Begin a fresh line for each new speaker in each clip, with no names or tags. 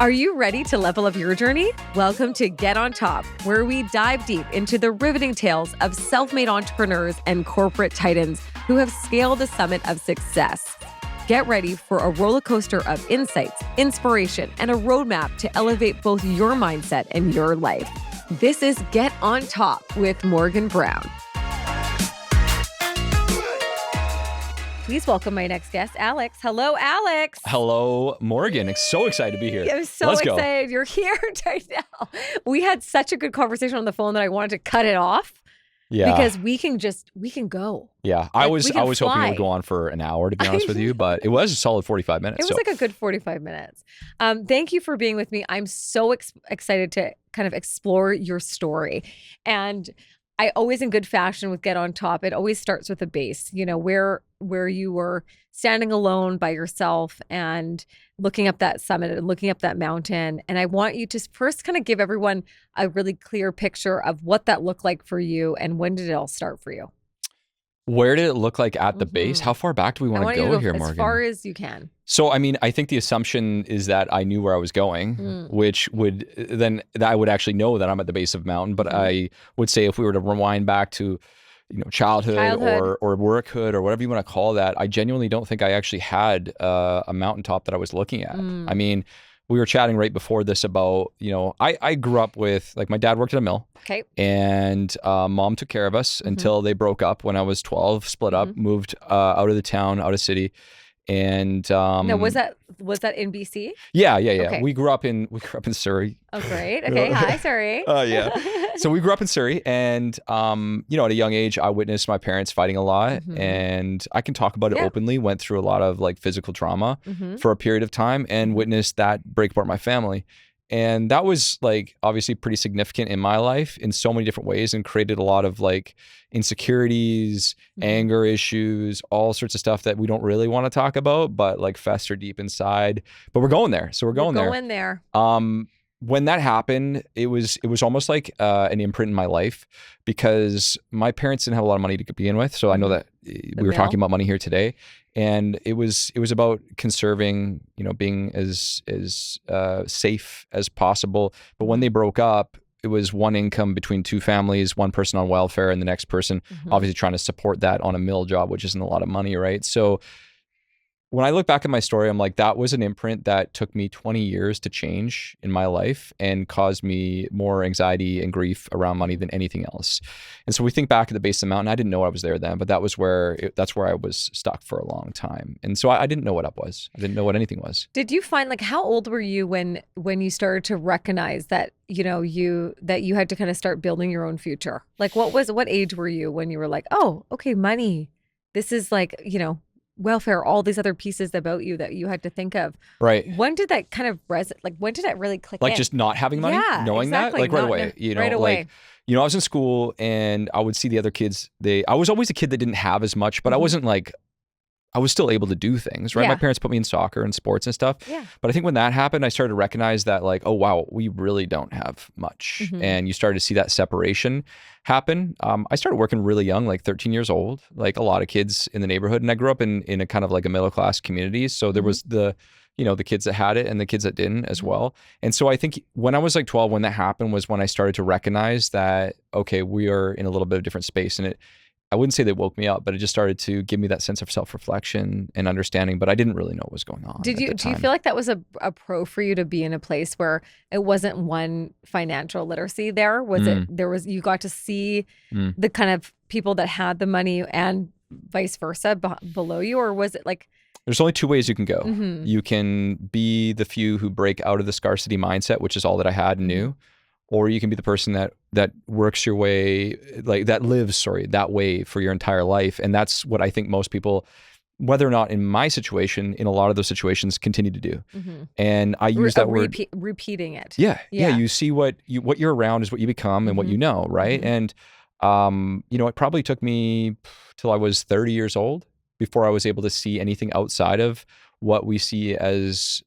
Are you ready to level up your journey? Welcome to Get On Top, where we dive deep into the riveting tales of self-made entrepreneurs and corporate titans who have scaled the summit of success. Get ready for a roller coaster of insights, inspiration, and a roadmap to elevate both your mindset and your life. This is Get On Top with Morgan Browne. Please welcome my next guest, Alex. Hello, Alex.
Hello, Morgan. So excited to be here.
I'm so excited you're here right now. We had such a good conversation on the phone that I wanted to cut it off.
Yeah.
Because we can go.
Yeah. I was hoping it would go on for an hour, to be honest with you, but it was a solid 45 minutes.
It was like a good 45 minutes. Thank you for being with me. I'm so excited to kind of explore your story. And I always, in good fashion with Get On Top, it always starts with a base, you know, where you were standing alone by yourself and looking up that summit and looking up that mountain. And I want you to first kind of give everyone a really clear picture of what that looked like for you and when did it all start for you?
Where did it look like at the base? How far back do we want to go here, Morgan?
As far as you can.
So, I mean, I think the assumption is that I knew where I was going, which would then I would actually know that I'm at the base of a mountain. But I would say if we were to rewind back to, you know, childhood. or workhood or whatever you want to call that, I genuinely don't think I actually had a mountaintop that I was looking at. I mean, we were chatting right before this about, you know, I grew up with, like, my dad worked at a mill.
Okay.
And mom took care of us until they broke up when I was 12, split up, moved out of the town, out of city. And
now, was that in BC?
Yeah.
Okay.
We grew up in Surrey.
Oh, great. Okay. Hi, Surrey.
Yeah. So we grew up in Surrey, and you know, at a young age, I witnessed my parents fighting a lot, and I can talk about it openly. Went through a lot of like physical trauma for a period of time, and witnessed that break apart my family. And that was like obviously pretty significant in my life in so many different ways, and created a lot of like insecurities, anger issues, all sorts of stuff that we don't really want to talk about, but like fester deep inside. But we're going there. So we're going there. When that happened, it was almost like an imprint in my life, because my parents didn't have a lot of money to begin with. So I know that we were talking about money here today, and it was about conserving, you know, being as safe as possible. But when they broke up, it was one income between two families, one person on welfare and the next person obviously trying to support that on a mill job, which isn't a lot of money, right? So when I look back at my story, I'm like, that was an imprint that took me 20 years to change in my life and caused me more anxiety and grief around money than anything else. And so we think back at the base of the mountain. I didn't know I was there then, but that's where I was stuck for a long time. And so I didn't know what up was. I didn't know what anything was.
Did you find, like, how old were you when you started to recognize that, you know, that you had to kind of start building your own future? Like, what age were you when you were like, oh, okay, money, this is like, you know, welfare, all these other pieces about you that you had to think of.
Right.
When did that kind of like, when did that really click
like
in?
Just not having money, knowing
exactly.
that, like right away, you know,
right away.
Like, you know, I was in school and I would see the other kids, I was always a kid that didn't have as much, but I wasn't like, I was still able to do things, right? My parents put me in soccer and sports and stuff.
Yeah.
But I think when that happened, I started to recognize that, like, oh, wow, we really don't have much. And you started to see that separation happen. I started working really young, like 13 years old, like a lot of kids in the neighborhood. And I grew up in a kind of like a middle-class community. So there was the kids that had it and the kids that didn't as well. And so I think when I was like 12, when that happened was when I started to recognize that, okay, we are in a little bit of different space. And I wouldn't say they woke me up, but it just started to give me that sense of self-reflection and understanding, but I didn't really know what was going on. Do you
feel like that was a pro for you to be in a place where it wasn't one financial literacy there? You got to see the kind of people that had the money and vice versa below you, or was it like...
There's only two ways you can go. You can be the few who break out of the scarcity mindset, which is all that I had and knew. Or you can be the person that works your way, like that lives that way for your entire life. And that's what I think most people, whether or not in my situation, in a lot of those situations, continue to do. And I use that word.
Repeating it.
Yeah. You see what you're around is what you become and what you know, right? And, you know, it probably took me till I was 30 years old before I was able to see anything outside of what we see as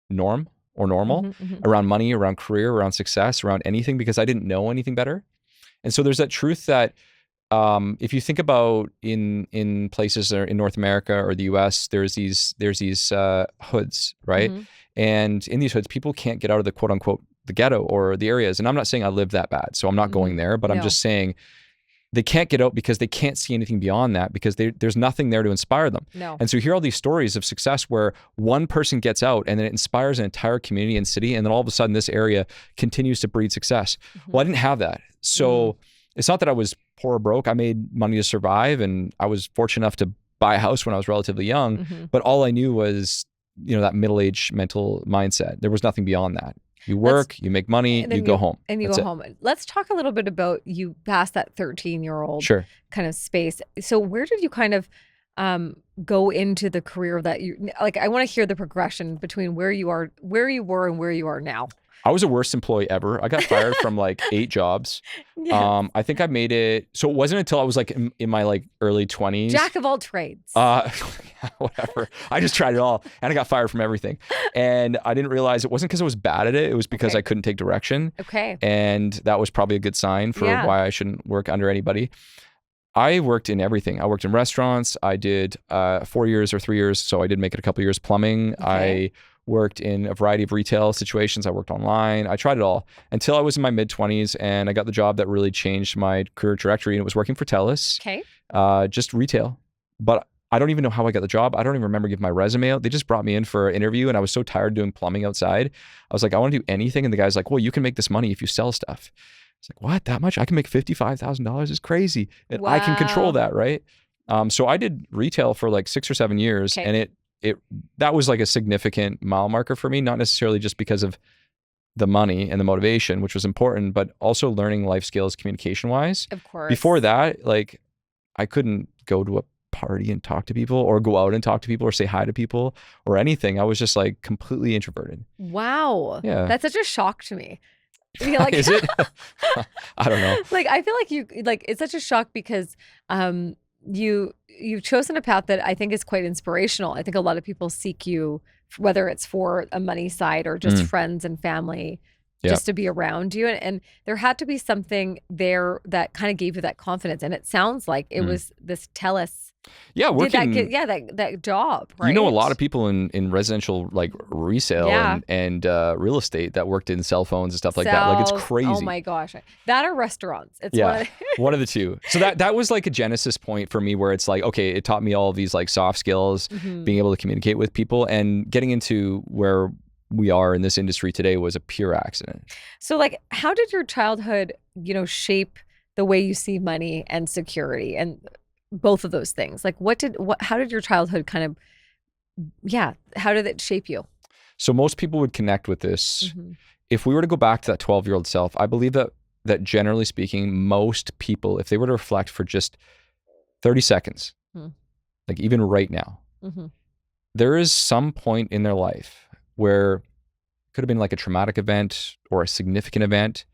norm or normal around money, around career, around success, around anything, because I didn't know anything better. And so there's that truth that if you think about in places in North America or the US, there's these hoods, right? And in these hoods, people can't get out of the quote unquote the ghetto or the areas. And I'm not saying I live that bad, so I'm not going there, but I'm just saying they can't get out because they can't see anything beyond that, because there's nothing there to inspire them. And so you hear all these stories of success where one person gets out and then it inspires an entire community and city, and then all of a sudden this area continues to breed success. Well, I didn't have that. So it's not that I was poor or broke. I made money to survive, and I was fortunate enough to buy a house when I was relatively young, but all I knew was, that middle-aged mental mindset. There was nothing beyond that. You work, you make money, you go home.
And you go home. Let's talk a little bit about you past that 13-year-old kind of space. So where did you kind of go into the career that you, like, I want to hear the progression between where you were and where you are now.
I was the worst employee ever. I got fired from like 8 jobs. I think I made it. So it wasn't until I was like in my like early 20s.
Jack of all trades.
Whatever. I just tried it all, and I got fired from everything. And I didn't realize it wasn't because I was bad at it. It was because I couldn't take direction. And that was probably a good sign for why I shouldn't work under anybody. I worked in everything. I worked in restaurants. I did 4 years or 3 years. So I did make it a couple years plumbing. I worked in a variety of retail situations. I worked online. I tried it all until I was in my mid-20s, and I got the job that really changed my career trajectory, and it was working for TELUS. Just retail. But I don't even know how I got the job. I don't even remember giving my resume out. They just brought me in for an interview, and I was so tired doing plumbing outside. I was like, I want to do anything. And the guy's like, well, you can make this money if you sell stuff. It's like, what? That much? I can make $55,000 is crazy. And I can control that, right? So I did retail for like 6 or 7 years, and that was like a significant mile marker for me, not necessarily just because of the money and the motivation, which was important, but also learning life skills communication wise.
Of course.
Before that, like, I couldn't go to a party and talk to people, or go out and talk to people, or say hi to people, or anything. I was just like completely introverted. Wow. Yeah.
That's such a shock to me. Like,
is it? I don't know.
Like, I feel like it's such a shock because you've chosen a path that I think is quite inspirational. I think a lot of people seek you, whether it's for a money side or just friends and family, just to be around you. And there had to be something there that kind of gave you that confidence. And it sounds like it was this TELUS.
Yeah, working.
That job, right?
You know, a lot of people in residential like resale and real estate that worked in cell phones and stuff like that. Like, it's crazy.
Oh my gosh, that are restaurants. It's
one of the two. So that was like a genesis point for me, where it's like, okay, it taught me all of these like soft skills, being able to communicate with people, and getting into where we are in this industry today was a pure accident. So
like, how did your childhood, shape the way you see money and security, and both of those things? Like, how did your childhood kind of, how did it shape you?
So most people would connect with this. If we were to go back to that 12-year-old self, I believe that generally speaking, most people, if they were to reflect for just 30 seconds, like even right now, there is some point in their life where it could have been like a traumatic event or a significant event.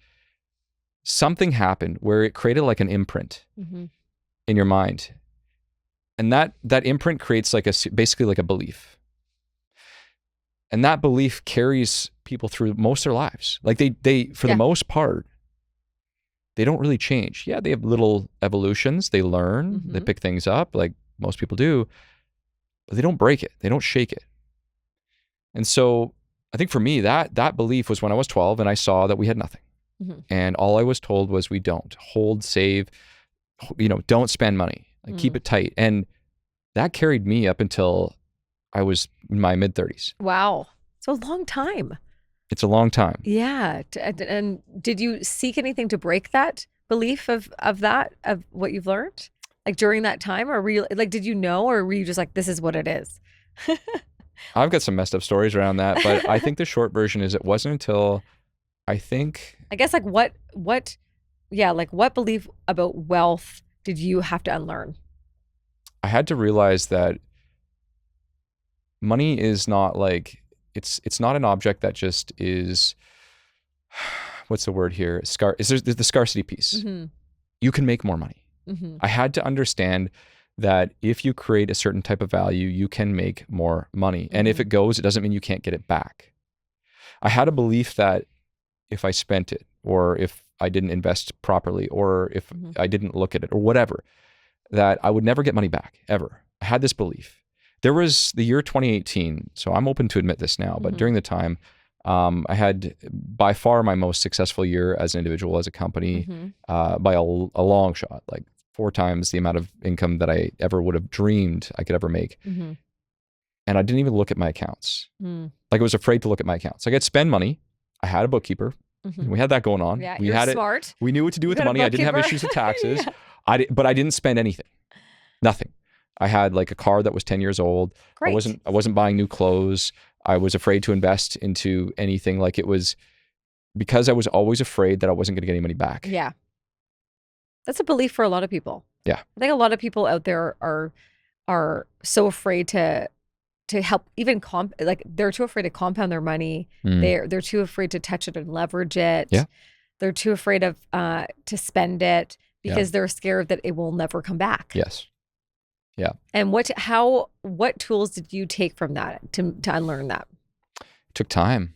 Something happened where it created like an imprint in your mind. And that imprint creates like basically like a belief. And that belief carries people through most of their lives. Like they for the most part, they don't really change. Yeah, they have little evolutions. They learn, they pick things up like most people do, but they don't break it. They don't shake it. And so I think for me, that belief was when I was 12 and I saw that we had nothing. And all I was told was, we don't hold, save, don't spend money, like keep it tight. And that carried me up until I was in my mid-30s.
Wow. It's a long time.
It's a long time.
Yeah. And did you seek anything to break that belief of what you've learned? Like during that time, or were you like, did you know, or were you just like, this is what it is?
I've got some messed up stories around that, but I think the short version is it wasn't until I guess
like what belief about wealth did you have to unlearn?
I had to realize that money is not like, it's not an object that just is, what's the word here? There's the scarcity piece. You can make more money. I had to understand that if you create a certain type of value, you can make more money. And if it goes, it doesn't mean you can't get it back. I had a belief that if I spent it, or if I didn't invest properly, or if I didn't look at it, or whatever, that I would never get money back, ever. I had this belief. There was the year 2018. So I'm open to admit this now, but during the time, I had by far my most successful year as an individual, as a company, by a long shot, like 4 times the amount of income that I ever would have dreamed I could ever make. And I didn't even look at my accounts. Like, I was afraid to look at my accounts. Like, I'd spend money. I had a bookkeeper. We had that going on.
Yeah,
we
you're
had
smart.
it. We knew what to do with the money. I didn't have issues with taxes. But I didn't spend anything. Nothing. I had like a car that was 10 years old.
Great.
I wasn't buying new clothes. I was afraid to invest into anything. Like, it was because I was always afraid that I wasn't going to get any money back.
Yeah. That's a belief for a lot of people.
Yeah.
I think a lot of people out there are so afraid to help, even like, they're too afraid to compound their money. They're too afraid to touch it and leverage it.
Yeah.
They're too afraid of to spend it because they're scared that it will never come back.
Yes. Yeah.
And what tools did you take from that to unlearn that?
It took time.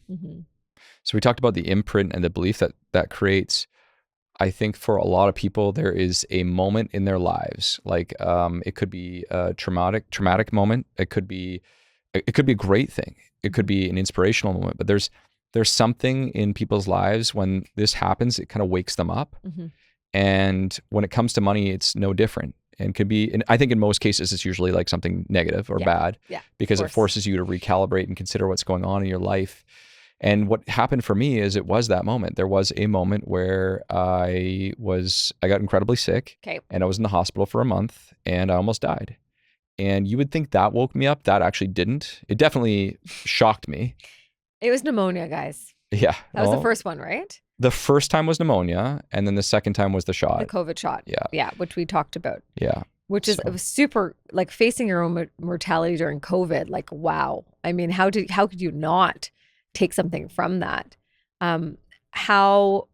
So we talked about the imprint and the belief that creates. I think for a lot of people, there is a moment in their lives, like it could be a traumatic moment. It could be a great thing. It could be an inspirational moment. But there's something in people's lives when this happens, it kind of wakes them up. And when it comes to money, it's no different. And could be, and I think in most cases, it's usually like something negative or bad, because it forces you to recalibrate and consider what's going on in your life. And what happened for me is, it was that moment. There was a moment where I got incredibly sick, and I was in the hospital for a month, and I almost died. And you would think that woke me up. That actually didn't. It definitely shocked me.
It was pneumonia, guys.
Yeah.
That was the first one, right?
The first time was pneumonia, and then the second time was the shot.
The COVID shot.
Yeah.
Yeah, which we talked about.
Yeah.
Which is super, like, facing your own mortality during COVID. Like, wow. I mean, how could you not take something from that? How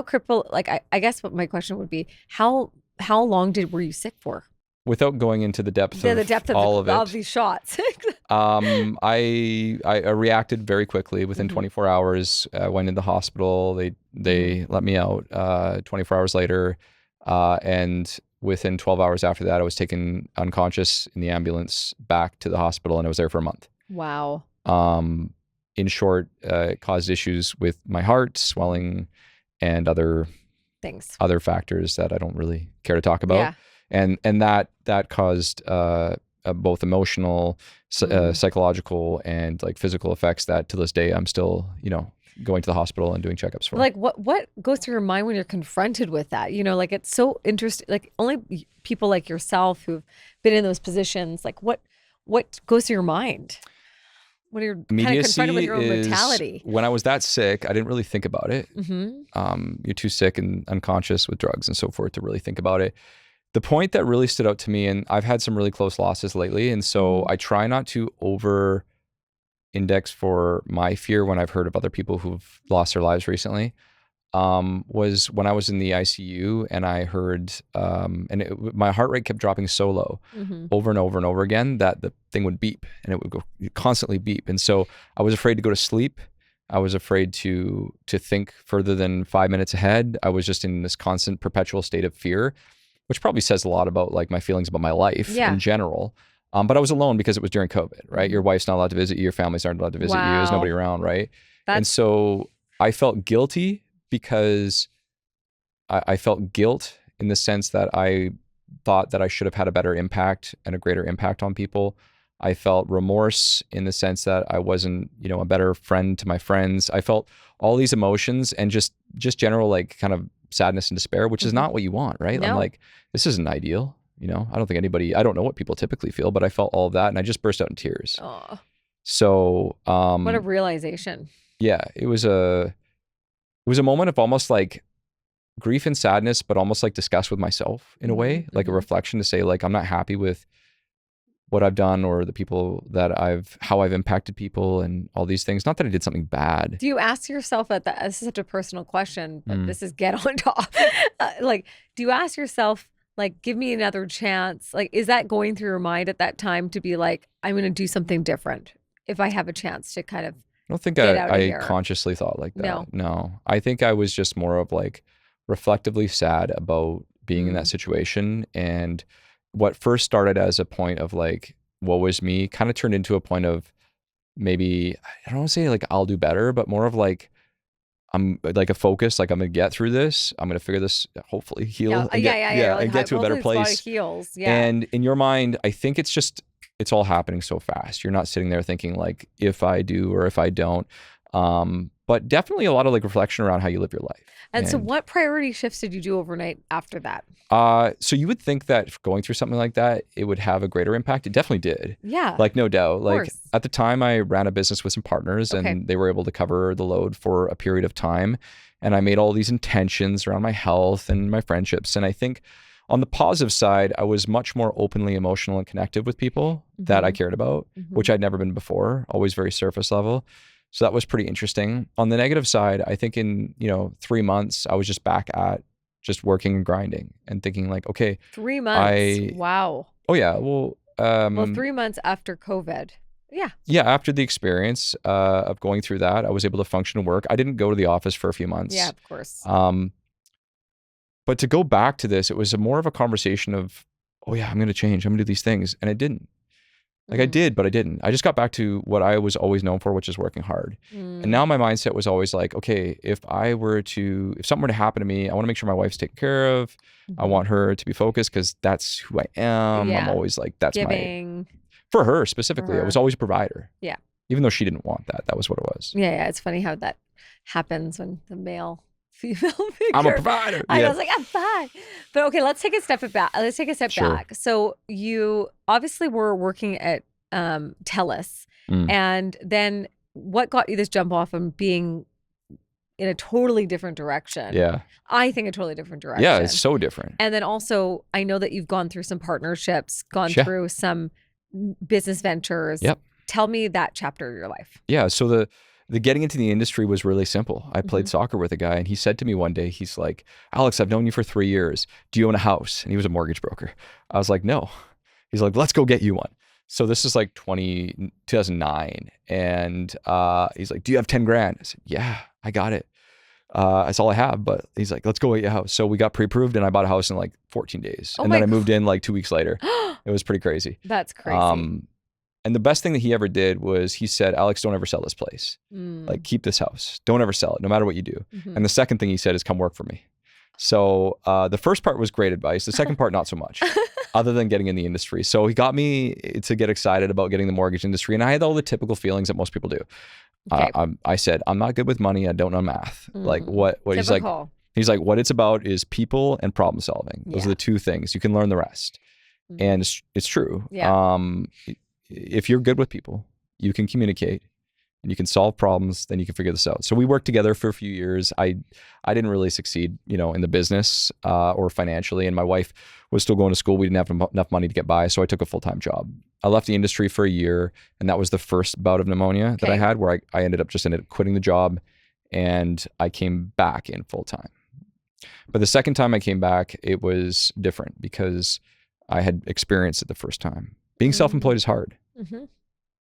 crippled, like, I guess what my question would be, how long were you sick for?
Without going into the depth of all of it,
of these shots.
I reacted very quickly. Within 24 hours, I went into the hospital. They let me out 24 hours later. And within 12 hours after that, I was taken unconscious in the ambulance back to the hospital, and I was there for a month.
Wow.
In short, it caused issues with my heart, swelling, and other factors that I don't really care to talk about.
Yeah.
And that caused both emotional, psychological, and like physical effects that to this day I'm still, going to the hospital and doing checkups for.
Like, what goes through your mind when you're confronted with that? Like, it's so interesting. Like, only people like yourself who've been in those positions, like, what goes through your mind when you're kind of confronted with your own mortality?
When I was that sick, I didn't really think about it. You're too sick and unconscious with drugs and so forth to really think about it. The point that really stood out to me, and I've had some really close losses lately, and so I try not to over index for my fear when I've heard of other people who've lost their lives recently, was when I was in the ICU and I heard, my heart rate kept dropping so low over and over and over again that the thing would beep, and it would go constantly beep. And so I was afraid to go to sleep. I was afraid to think further than 5 minutes ahead. I was just in this constant perpetual state of fear, which probably says a lot about like my feelings about my life in general. But I was alone because it was during COVID, right? Your wife's not allowed to visit you. Your families aren't allowed to visit you. There's nobody around, right? And so I felt guilty because I felt guilt in the sense that I thought that I should have had a better impact and a greater impact on people. I felt remorse in the sense that I wasn't, a better friend to my friends. I felt all these emotions and just general like kind of sadness and despair, which is not what you want, right?
No.
I'm like, this isn't ideal. I don't think I don't know what people typically feel, but I felt all of that and I just burst out in tears.
Oh.
So,
what a realization.
Yeah, it was a moment of almost like grief and sadness, but almost like disgust with myself in a way, like a reflection to say like, I'm not happy with what I've done or the people that how I've impacted people and all these things. Not that I did something bad.
Do you ask yourself this is such a personal question, but this is get on top. Like, do you ask yourself, like, give me another chance? Like, is that going through your mind at that time to be like, I'm going to do something different if I have a chance to kind of
I don't think
get out of
I
here?
consciously thought like that.
No.
No. I think I was just more of like reflectively sad about being in that situation and what first started as a point of like, woe was me, kind of turned into a point of maybe, I don't want to say like I'll do better, but more of like, I'm like a focus, like I'm gonna get through this. I'm gonna figure this, hopefully heal and
Like,
and get to a better
hopefully
place.
this body heals. Yeah.
And in your mind, I think it's all happening so fast. You're not sitting there thinking like, if I do or if I don't. But definitely a lot of like reflection around how you live your life.
And so what priority shifts did you do overnight after that?
So you would think that going through something like that, it would have a greater impact. It definitely did.
Yeah.
Like, no doubt. Like
course.
at the time I ran a business with some partners and they were able to cover the load for a period of time. And I made all these intentions around my health and my friendships. And I think on the positive side, I was much more openly emotional and connected with people that I cared about, which I'd never been before, always very surface level. So that was pretty interesting. On the negative side, I think in, 3 months, I was just back at just working and grinding and thinking like, okay.
3 months. Wow.
Oh yeah. Well,
3 months after COVID. Yeah.
Yeah. After the experience of going through that, I was able to function and work. I didn't go to the office for a few months.
Yeah, of course.
But to go back to this, it was more of a conversation of, oh yeah, I'm going to change. I'm going to do these things. And I didn't. Like I did, but I didn't. I just got back to what I was always known for, which is working hard. And now my mindset was always like, okay, if something were to happen to me, I want to make sure my wife's taken care of. I want her to be focused because that's who I am.
Yeah.
I'm always like, that's
Giving.
for her specifically. I was always a provider.
Yeah.
Even though she didn't want that. That was what it was.
Yeah. It's funny how that happens when the male female figure.
I'm a provider.
I was like, I'm fine. But okay, let's take a step back.
Sure.
Back. So you obviously were working at TELUS, and then what got you this jump off from being in a totally different direction?
Yeah.
I think a totally different direction.
Yeah, it's so different.
And then also, I know that you've gone through some partnerships, gone through some business ventures.
Yep.
Tell me that chapter of your life.
Yeah. So the getting into the industry was really simple. I played soccer with a guy and he said to me one day, he's like, Alex, I've known you for 3 years. Do you own a house? And he was a mortgage broker. I was like, no. He's like, let's go get you one. So this is like 2009. And he's like, do you have 10 grand? I said, yeah, I got it. That's all I have. But he's like, let's go get your house. So we got pre-approved and I bought a house in like 14 days. And then I moved in like 2 weeks later. It was pretty crazy.
That's crazy.
And the best thing that he ever did was he said, Alex, don't ever sell this place. Like keep this house. Don't ever sell it, no matter what you do. And the second thing he said is come work for me. So the first part was great advice. The second part, not so much, other than getting in the industry. So he got me to get excited about getting the mortgage industry. And I had all the typical feelings that most people do.
Okay.
I said, I'm not good with money. I don't know math. Like what
Typical.
he's like, what it's about is people and problem solving. Those are the two things. You can learn the rest. And it's true.
Yeah.
If you're good with people, you can communicate and you can solve problems, then you can figure this out. So we worked together for a few years. I didn't really succeed, in the business or financially. And my wife was still going to school. We didn't have enough money to get by. So I took a full-time job. I left the industry for a year. And that was the first bout of pneumonia that I had where I ended up quitting the job and I came back in full-time. But the second time I came back, it was different because I had experienced it the first time. Being self-employed is hard.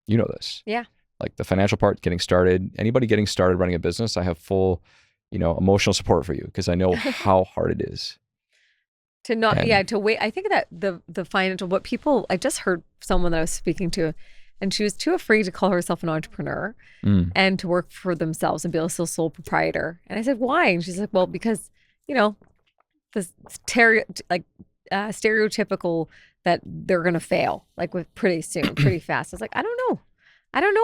You know this.
Yeah.
Like the financial part, getting started, anybody getting started running a business, I have full, emotional support for you because I know how hard it is.
To wait. I think that the financial, I just heard someone that I was speaking to and she was too afraid to call herself an entrepreneur and to work for themselves and be a sole proprietor. And I said, why? And she's like, well, because, the stereotypical that they're going to fail like with pretty soon, pretty fast. I was like, I don't know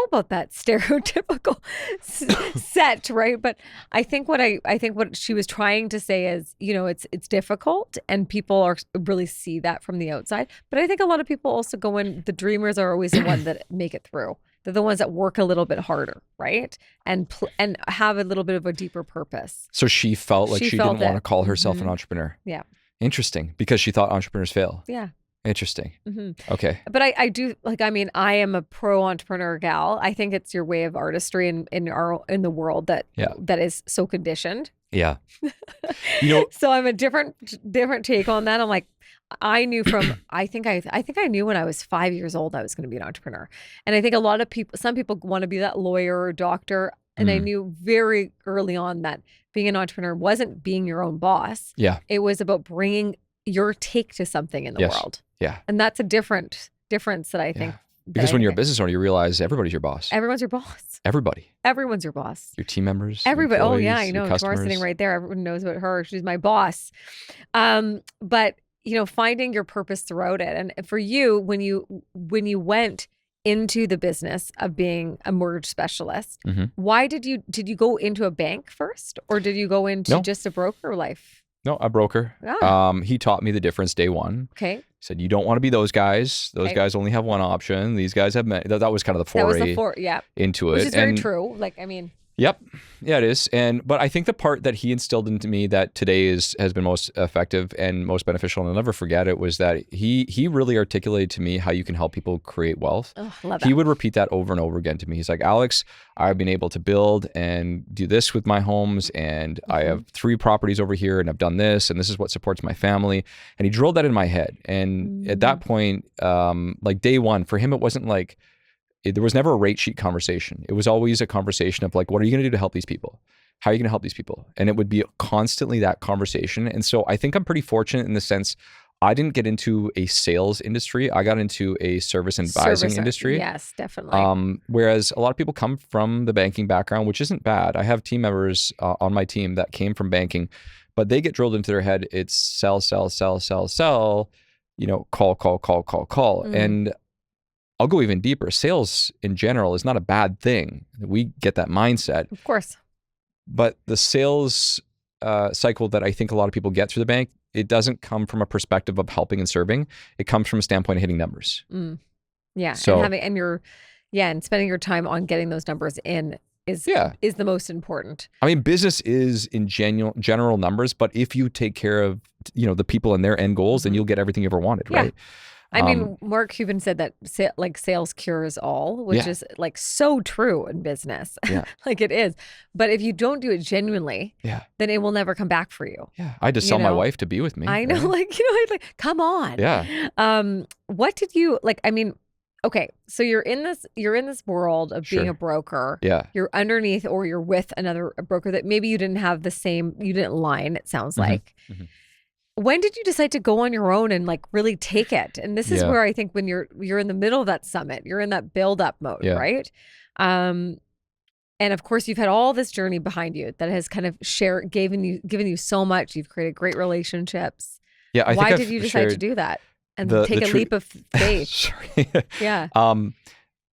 about that stereotypical set, right? But I think what she was trying to say is, it's difficult and people really see that from the outside. But I think a lot of people also go in, the dreamers are always the ones that make it through. They're the ones that work a little bit harder, right? And have a little bit of a deeper purpose.
So she felt like she didn't want to call herself an entrepreneur.
Yeah.
Interesting. Because she thought entrepreneurs fail.
Yeah.
Interesting. Okay.
But I do I am a pro entrepreneur gal. I think it's your way of artistry in the world that is so conditioned.
Yeah.
So I'm a different take on that. I'm like, I knew I think I knew when I was 5 years old I was going to be an entrepreneur. And I think some people want to be that lawyer or doctor. And I knew very early on that being an entrepreneur wasn't being your own boss.
Yeah.
It was about bringing your take to something in the world.
Yeah.
And that's a difference that I think.
Because when you're a business owner, you realize everybody's your boss.
Everyone's your boss.
Everybody.
Everyone's your boss.
Your team members.
Everybody. Oh yeah, I
your
know.
customers.
Tamara's sitting right there. Everyone knows about her. She's my boss. But finding your purpose throughout it. And for you, when you went into the business of being a mortgage specialist, why did you go into a bank first, or did you go into just a broker life?
No, a broker. He taught me the difference day one.
Okay.
He said, you don't want to be those guys. Those guys only have one option. These guys have many. That was kind of the foray into it.
Which is very true.
Yep. Yeah, it is. But I think the part that he instilled into me that today has been most effective and most beneficial, and I'll never forget it, was that he really articulated to me how you can help people create wealth.
Oh, love that.
He would repeat that over and over again to me. He's like, Alex, I've been able to build and do this with my homes, and I have 3 properties over here, and I've done this, and this is what supports my family. And he drilled that in my head. And at that point, like day one, for him, it wasn't like, there was never a rate sheet conversation. It was always a conversation of like, what are you going to do to help these people? How are you going to help these people? And it would be constantly that conversation. And so I think I'm pretty fortunate in the sense I didn't get into a sales industry. I got into a service advising industry.
Yes, definitely.
Whereas a lot of people come from the banking background, which isn't bad. I have team members on my team that came from banking, but they get drilled into their head. It's sell, sell, sell, sell, sell, call. And I'll go even deeper. Sales in general is not a bad thing. We get that mindset.
Of course.
But the sales cycle that I think a lot of people get through the bank, it doesn't come from a perspective of helping and serving. It comes from a standpoint of hitting numbers.
Yeah.
So,
and spending your time on getting those numbers in is the most important.
I mean, business is in general numbers, but if you take care of the people and their end goals, then you'll get everything you ever wanted, right?
I mean, Mark Cuban said that sales cures all, which is like so true in business.
Yeah.
Like it is. But if you don't do it genuinely, then it will never come back for you.
Yeah. I had to sell my wife to be with me.
I know,
right?
like, come on.
Yeah.
What did you okay, so you're in this world of being a broker.
Yeah.
You're underneath, or you're with another broker that maybe you didn't line, it sounds like. When did you decide to go on your own and like really take it? And this is where I think when you're in the middle of that summit, you're in that build up mode, right? And of course you've had all this journey behind you that has kind of given you so much. You've created great relationships.
Yeah.
Why did you decide to do that and take a leap of faith? Yeah.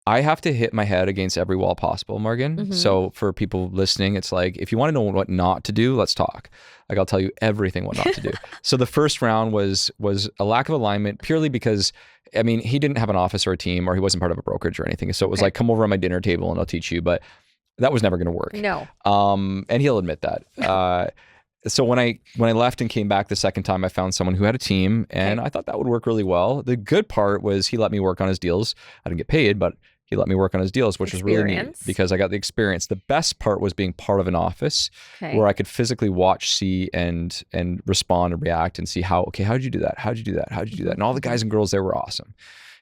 I have to hit my head against every wall possible, Morgan. So for people listening, it's like, if you want to know what not to do, let's talk. Like, I'll tell you everything what not to do. So the first round was a lack of alignment, purely because, I mean, he didn't have an office or a team, or he wasn't part of a brokerage or anything. So it was like, come over on my dinner table and I'll teach you. But that was never going to work.
No.
And he'll admit that. So when I left and came back the second time, I found someone who had a team, and I thought that would work really well. The good part was he let me work on his deals. I didn't get paid, but he let me work on his deals, which was really neat because I got the experience. The best part was being part of an office where I could physically watch, see, and respond and react and see how'd you do that? How'd you do that? How'd you do that? And all the guys and girls there were awesome.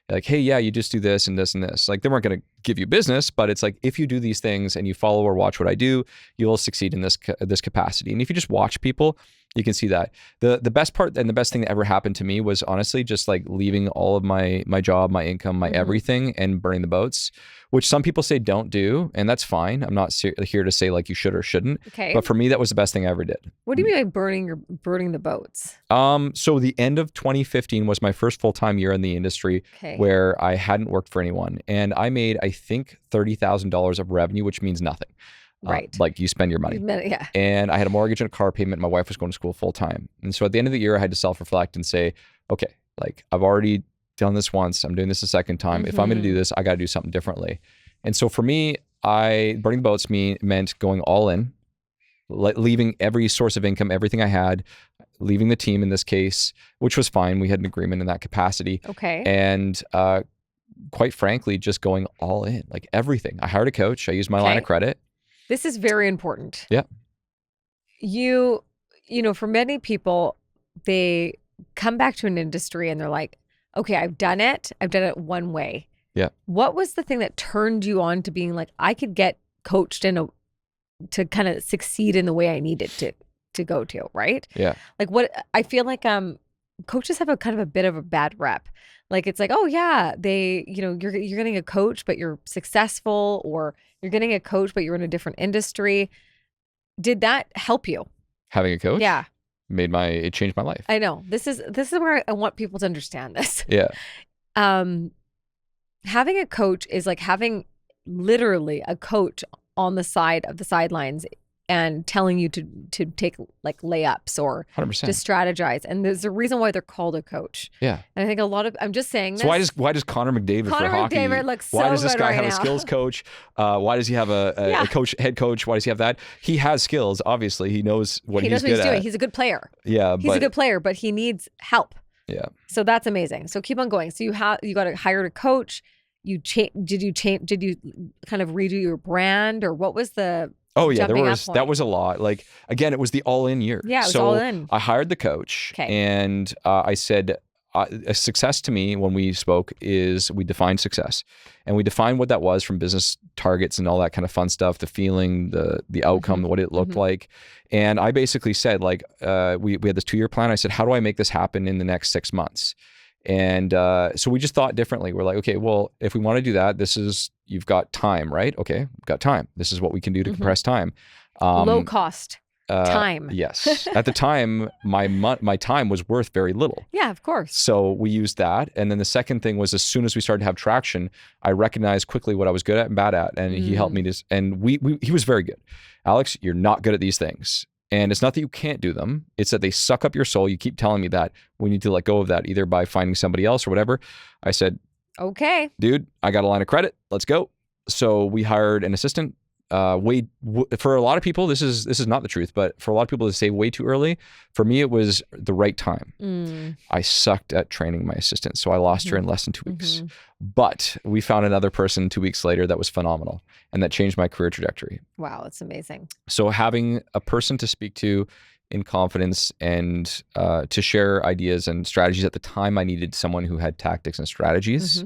Like, hey, yeah, you just do this and this and this. Like, they weren't going to give you business, but it's like, if you do these things and you follow or watch what I do, you'll succeed in this capacity. And if you just watch people, you can see that. The best part and the best thing that ever happened to me was honestly just like leaving all of my job, my income, my everything, and burning the boats, which some people say don't do, and that's fine. I'm not here to say like you should or shouldn't.
Okay.
But for me, that was the best thing I ever did.
What do you mean by burning the boats?
So the end of 2015 was my first full-time year in the industry where I hadn't worked for anyone, and I made, I think, $30,000 of revenue, which means nothing.
Right.
Like, you spend your money.
Yeah.
And I had a mortgage and a car payment. My wife was going to school full time. And so at the end of the year, I had to self-reflect and say, okay, like, I've already done this once. I'm doing this a second time. If I'm going to do this, I got to do something differently. And so for me, burning the boats meant going all in, leaving every source of income, everything I had, leaving the team in this case, which was fine. We had an agreement in that capacity.
Okay.
And quite frankly, just going all in, like everything. I hired a coach. I used my line of credit.
This is very important.
Yeah.
For many people, they come back to an industry and they're like, okay, I've done it one way.
Yeah.
What was the thing that turned you on to being like, I could get coached to kind of succeed in the way I needed to go to, right?
Yeah.
Like, what I feel like coaches have a kind of a bit of a bad rep. Like it's like, oh yeah, you're getting a coach, but you're successful, or you're getting a coach, but you're in a different industry. Did that help you?
Having a coach?
Yeah.
It changed my life.
I know. This is where I want people to understand this.
Yeah.
Having a coach is like having literally a coach on the sidelines and telling you to take like layups or
100%.
to strategize. And there's a reason why they're called a coach.
Yeah.
And I think I'm just saying this.
So why does Connor McDavid for hockey?
McDavid looks so
why does this
good
guy
right
have
now.
a skills coach? Why does he have a head coach? Why does he have that? He has skills. Obviously, he knows what he's good at.
He's a good player.
Yeah,
he's a good player, but he needs help.
Yeah.
So that's amazing. So keep on going. So you got to hire a coach. Did you kind of redo your brand, or what was the?
Oh yeah, that was a lot. Like again, it was the all-in year.
Yeah, it was all in.
I hired the coach, and I said, a success to me when we spoke is we defined success, and we defined what that was from business targets and all that kind of fun stuff, the feeling, the outcome, what it looked like. And I basically said, like, we had this 2-year plan. I said, how do I make this happen in the next 6 months? And so we just thought differently. We're like, okay, well, if we want to do that, you've got time, right? Okay, we've got time. This is what we can do to compress time.
Low cost time.
Yes. At the time, my time was worth very little.
Yeah, of course.
So we used that. And then the second thing was, as soon as we started to have traction, I recognized quickly what I was good at and bad at. And he helped me and he was very good. Alex, you're not good at these things. And it's not that you can't do them. It's that they suck up your soul. You keep telling me that. We need to let go of that, either by finding somebody else or whatever. I said,
okay,
dude, I got a line of credit. Let's go. So we hired an assistant. For a lot of people, this is not the truth, but for a lot of people to say way too early, for me, it was the right time. I sucked at training my assistant. So I lost her in less than 2 weeks. But we found another person 2 weeks later that was phenomenal, and that changed my career trajectory.
Wow, that's amazing.
So having a person to speak to in confidence and to share ideas and strategies. At the time, I needed someone who had tactics and strategies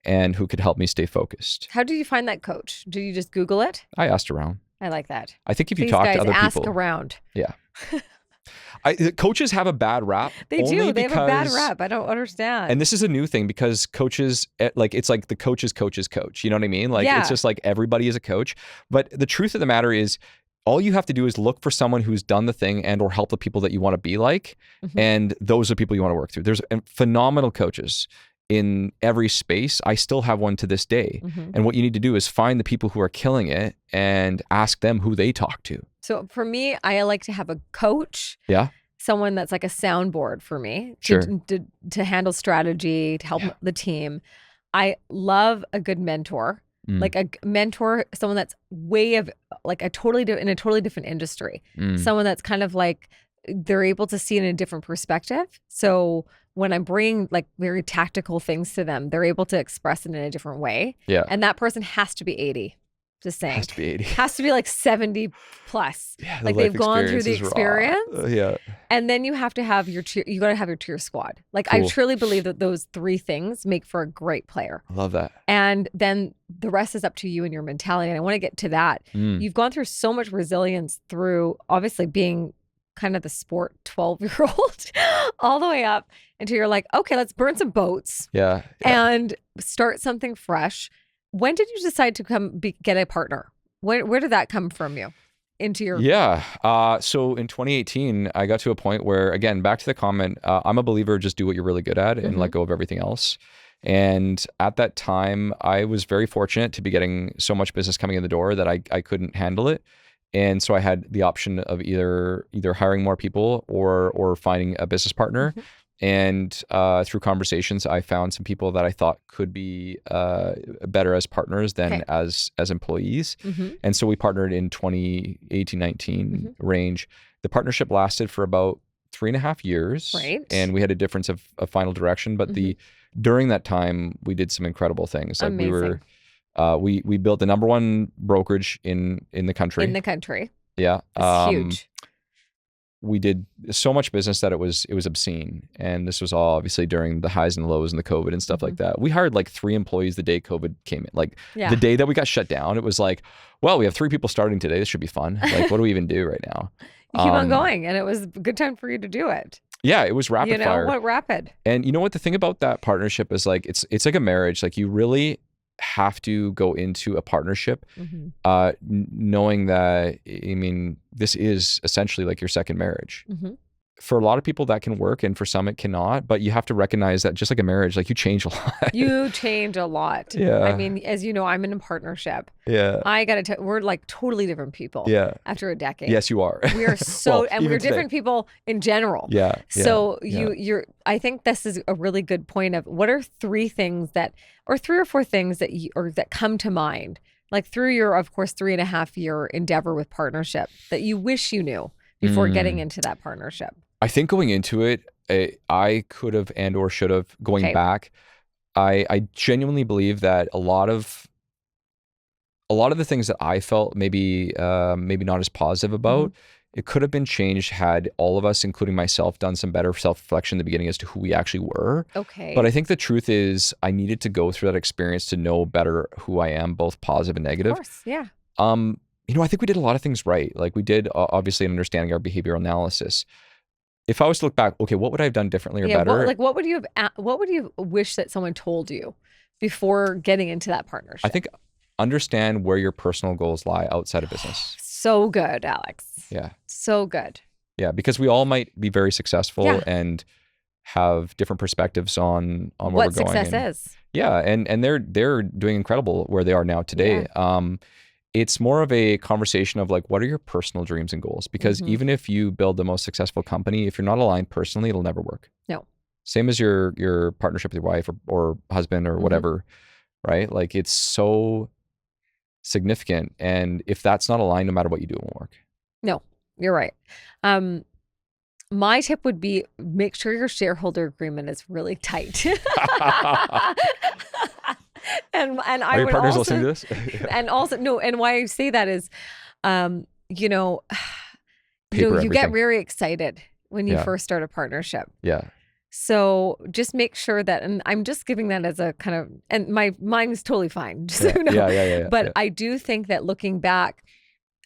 and who could help me stay focused.
How did you find that coach? Did you just Google it?
I asked around.
I like that.
I think if you talk to other people.
Ask around.
Yeah. Coaches have a bad rap.
They do. They have a bad rap. I don't understand.
And this is a new thing, because coaches, it's like the coach's coach's coach. You know what I mean? Like, it's just like everybody is a coach. But the truth of the matter is, all you have to do is look for someone who's done the thing and or help the people that you want to be like. And those are people you want to work through. There's phenomenal coaches in every space. I still have one to this day. And what you need to do is find the people who are killing it and ask them who they talk to.
So for me, I like to have a coach.
Yeah.
Someone that's like a soundboard for me to handle strategy, to help the team. I love a good mentor. Like a mentor, someone that's in a totally different industry. Someone that's kind of like, they're able to see it in a different perspective. So when I'm bringing like very tactical things to them, they're able to express it in a different way. Yeah. And that person has to be 80. Just saying.
Has to be 80.
Has to be like 70 plus.
Yeah,
like they've gone through the experience.
Yeah.
And then you have to have you got to have your tier squad. Like I truly believe that those 3 things make for a great player.
I love that.
And then the rest is up to you and your mentality. And I want to get to that. You've gone through so much resilience through obviously being kind of the sport 12-year-old all the way up until you're like, okay, let's burn some boats.
Yeah.
And start something fresh. When did you decide to get a partner? Where did that come from you into your?
Yeah. So in 2018, I got to a point where, again, back to the comment, I'm a believer, just do what you're really good at and let go of everything else. And at that time, I was very fortunate to be getting so much business coming in the door that I couldn't handle it. And so I had the option of either hiring more people or finding a business partner. And through conversations, I found some people that I thought could be better as partners than as employees. And so we partnered in 2018-19 range. The partnership lasted for about 3.5 years.
Right.
And we had a difference of final direction. But during that time, we did some incredible things. Like
Amazing.
we built the number 1 brokerage in the country.
In the country.
Yeah.
It's huge.
We did so much business that it was obscene. And this was all obviously during the highs and lows and the COVID and stuff like that. We hired like 3 employees the day COVID came in. Like the day that we got shut down, it was like, well, we have 3 people starting today. This should be fun. Like, what do we even do right now?
You keep on going. And it was a good time for you to do it.
Yeah, it was rapid fire.
What rapid?
And you know what? The thing about that partnership is like, it's like a marriage. Like you really have to go into a partnership knowing that, I mean, this is essentially like your second marriage. For a lot of people that can work, and for some it cannot, but you have to recognize that just like a marriage, like you change a lot.
You change a lot.
Yeah.
I mean, as you know, I'm in a partnership.
Yeah.
I got to tell, we're like totally different people.
Yeah.
After a decade.
Yes, you are.
We are so,
well,
and we're different people in general.
Yeah.
So I think this is a really good point of what are 3 things that, or 3 or 4 things that that come to mind, like through your, of course, 3.5 year endeavor with partnership that you wish you knew before getting into that partnership.
I think going into it, I could have and or should have going back. I genuinely believe that a lot of the things that I felt maybe not as positive about, it could have been changed had all of us, including myself, done some better self-reflection in the beginning as to who we actually were.
Okay.
But I think the truth is I needed to go through that experience to know better who I am, both positive and negative.
Of course, yeah.
I think we did a lot of things right. Like we did obviously in understanding our behavioral analysis. If I was to look back, okay, what would I have done differently or better?
What would you wish that someone told you before getting into that partnership?
I think understand where your personal goals lie outside of business.
So good, Alex.
Yeah.
So good.
Yeah, because we all might be very successful and have different perspectives on where we're going.
What success is.
Yeah, and they're doing incredible where they are now today. Yeah. It's more of a conversation of like, what are your personal dreams and goals? Because even if you build the most successful company, if you're not aligned personally, it'll never work.
No.
Same as your partnership with your wife or husband or whatever, right? Like it's so significant. And if that's not aligned, no matter what you do, it won't work.
No, you're right. My tip would be make sure your shareholder agreement is really tight. And
are your partners listening to this?
And also, no, and why I say that is, you get very excited when you first start a partnership.
Yeah.
So just make sure that, and I'm just giving that as a kind of, and my mind is totally fine. Just so you know.
Yeah.
But I do think that looking back,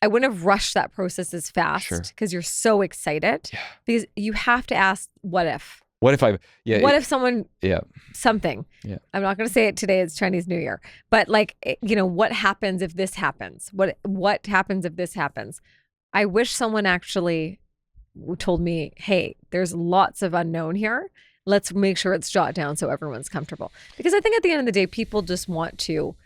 I wouldn't have rushed that process as fast because you're so excited. Yeah. Because you have to ask, what if?
What if
what if someone, something, I'm not going to say it today, it's Chinese New Year, but like, what happens if this happens? What happens if this happens? I wish someone actually told me, hey, there's lots of unknown here. Let's make sure it's jotted down so everyone's comfortable. Because I think at the end of the day, people just want to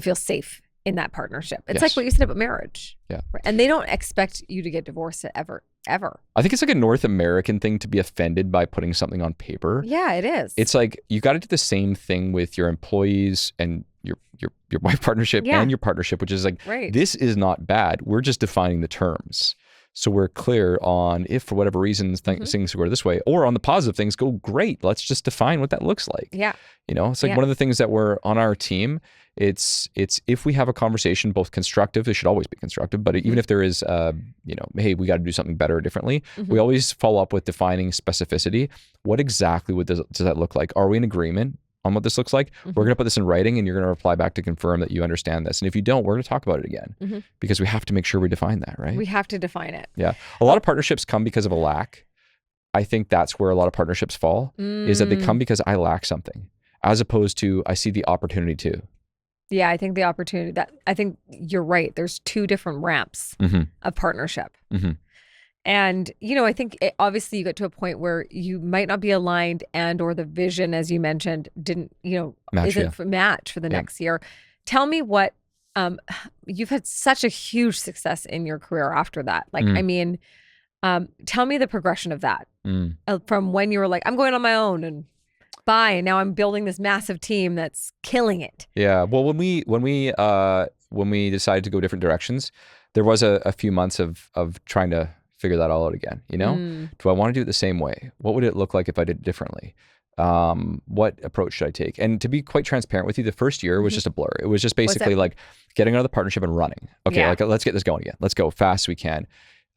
feel safe in that partnership. It's like what you said about marriage.
Yeah.
And they don't expect you to get divorced ever.
I think it's like a North American thing to be offended by putting something on paper.
Yeah, it is.
It's like you got to do the same thing with your employees and your wife partnership and your partnership, which is like, this is not bad. We're just defining the terms. So we're clear on if for whatever reasons things go this way, or on the positive things go great. Let's just define what that looks like.
Yeah.
It's like one of the things that we're on our team. It's if we have a conversation, both constructive, it should always be constructive, but even if there is, hey, we got to do something better or differently, we always follow up with defining specificity. What exactly does that look like? Are we in agreement on what this looks like? We're going to put this in writing and you're going to reply back to confirm that you understand this. And if you don't, we're going to talk about it again because we have to make sure we define that, right? We
have to define it.
Yeah. A lot of partnerships come because of a lack. I think that's where a lot of partnerships fall, is that they come because I lack something, as opposed to I see the opportunity to.
Yeah, I think I think you're right. There's 2 different ramps of partnership. And, I think obviously you get to a point where you might not be aligned or the vision, as you mentioned, didn't, match for the next year. Tell me what, you've had such a huge success in your career after that. Like, I mean, tell me the progression of that from when you were like, I'm going on my own and bye. And now I'm building this massive team that's killing it.
Yeah. Well, when we decided to go different directions, there was a few months of trying to figure that all out again. Do I want to do it the same way? What would it look like if I did it differently? What approach should I take? And to be quite transparent with you, the first year was just a blur. It was just basically like getting out of the partnership and running. Okay, like let's get this going again. Let's go fast as we can.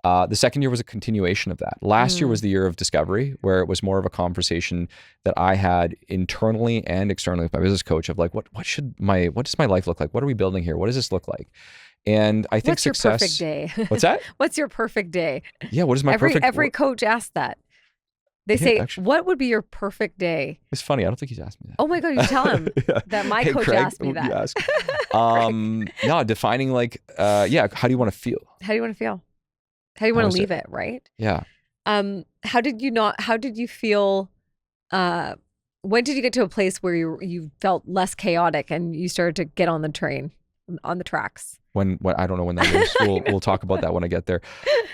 The second year was a continuation of that. Last year was the year of discovery, where it was more of a conversation that I had internally and externally with my business coach of like, what does my life look like? What are we building here? What does this look like? And I think
What's your perfect day?
What's that?
What's your perfect day?
Yeah. What is my
every coach asks that. They say, actually, what would be your perfect day?
It's funny. I don't think he's asked me that.
Oh my God, you tell him that my coach
Craig,
asked me that.
No, defining like, how do you want to feel?
How do you want to feel? How do you want to leave it, right?
Yeah.
How did you feel, when did you get to a place where you felt less chaotic and you started to get on the train, on the tracks?
When I don't know when that is. We'll talk about that when I get there.